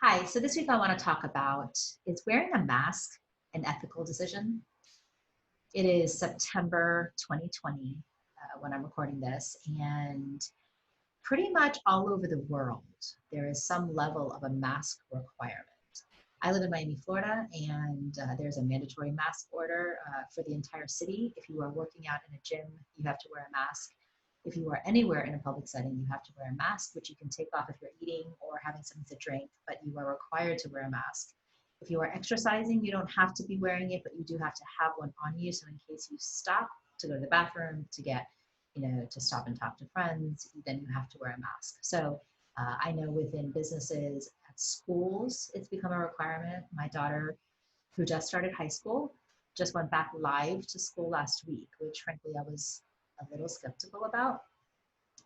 Hi, so this week I want to talk about, is wearing a mask an ethical decision? It is September 2020 when I'm recording this, and pretty much all over the world, there is some level of a mask requirement. I live in Miami, Florida, and there's a mandatory mask order for the entire city. If you are working out in a gym, you have to wear a mask. If you are anywhere in a public setting, you have to wear a mask, which you can take off if you're eating or having something to drink, but you are required to wear a mask. If you are exercising, you don't have to be wearing it, but you do have to have one on you. So in case you stop to go to the bathroom, to get, to stop and talk to friends, then you have to wear a mask. So I know within businesses, at schools, it's become a requirement. My daughter, who just started high school, just went back live to school last week, which frankly I was a little skeptical about.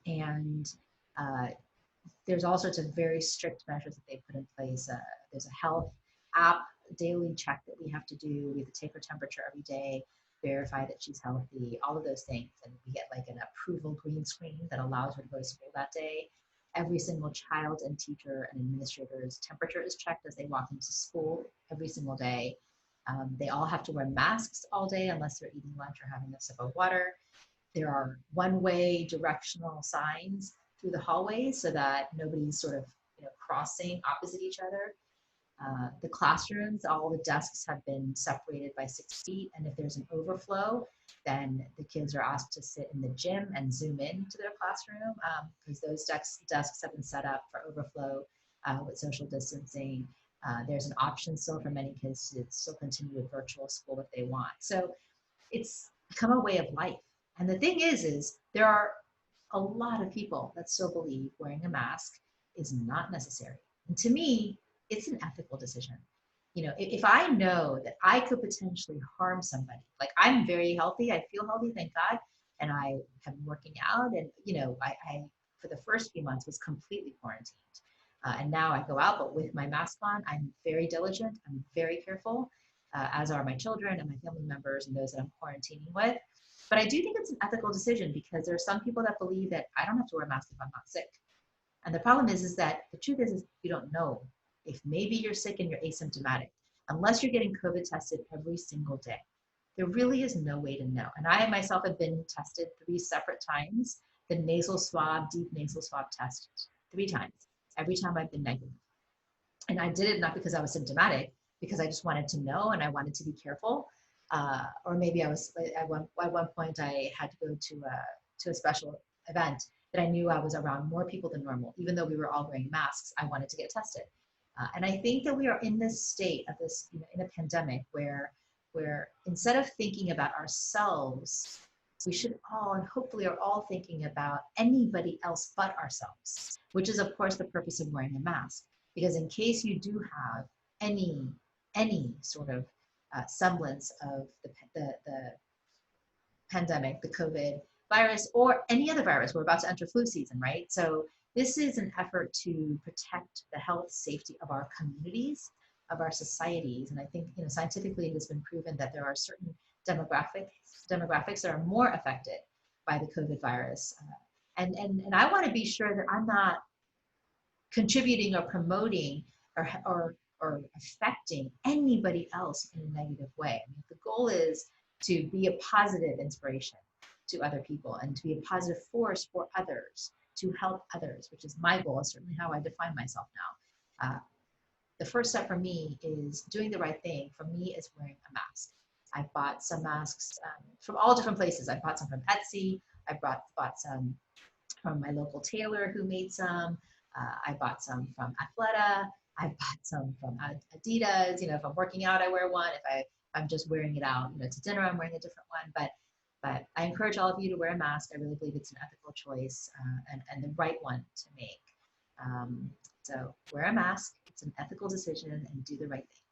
And uh, there's all sorts of very strict measures that they put in place. There's a health app daily check that we have to do. We have to take her temperature every day, verify that she's healthy, all of those things. And we get like an approval green screen that allows her to go to school that day. Every single child and teacher and administrator's temperature is checked as they walk into school every single day. They all have to wear masks all day unless they're eating lunch or having a sip of water. There are one-way directional signs through the hallways so that nobody's sort of crossing opposite each other. The classrooms, all the desks have been separated by 6 feet, and if there's an overflow, then the kids are asked to sit in the gym and zoom in to their classroom because those desks have been set up for overflow with social distancing. There's an option still for many kids to still continue with virtual school if they want. So it's become a way of life. And the thing is there are a lot of people that still believe wearing a mask is not necessary. And to me, it's an ethical decision. If I know that I could potentially harm somebody, like I'm very healthy, I feel healthy, thank God, and I have been working out, and I for the first few months was completely quarantined, and now I go out, but with my mask on, I'm very diligent, I'm very careful, as are my children and my family members and those that I'm quarantining with. But I do think it's an ethical decision because there are some people that believe that I don't have to wear a mask if I'm not sick. And the problem is that the truth is you don't know if maybe you're sick and you're asymptomatic, unless you're getting COVID tested every single day. There really is no way to know. And I myself have been tested 3 separate times, the nasal swab, deep nasal swab test 3 times. Every time I've been negative. And I did it not because I was symptomatic, because I just wanted to know and I wanted to be careful. Or maybe I was at one point I had to go to a special event that I knew I was around more people than normal. Even though we were all wearing masks, I wanted to get tested. And I think that we are in this state of this, in a pandemic where instead of thinking about ourselves, we should all, and hopefully are all thinking about anybody else but ourselves, which is of course the purpose of wearing a mask. Because in case you do have any sort of semblance of the pandemic, the COVID virus, or any other virus. We're about to enter flu season, right? So this is an effort to protect the health, safety of our communities, of our societies. And I think, scientifically it has been proven that there are certain demographics that are more affected by the COVID virus. And I want to be sure that I'm not contributing or promoting or affecting anybody else in a negative way. I mean, the goal is to be a positive inspiration to other people and to be a positive force for others, to help others, which is my goal, certainly how I define myself now. The first step for me is doing the right thing. For me, is wearing a mask. I bought some masks from all different places. I bought some from Etsy. I bought some from my local tailor who made some. I bought some from Athleta. I bought some from Adidas. If I'm working out, I wear one. If I'm just wearing it out, to dinner, I'm wearing a different one. But I encourage all of you to wear a mask. I really believe it's an ethical choice and the right one to make. So wear a mask. It's an ethical decision and do the right thing.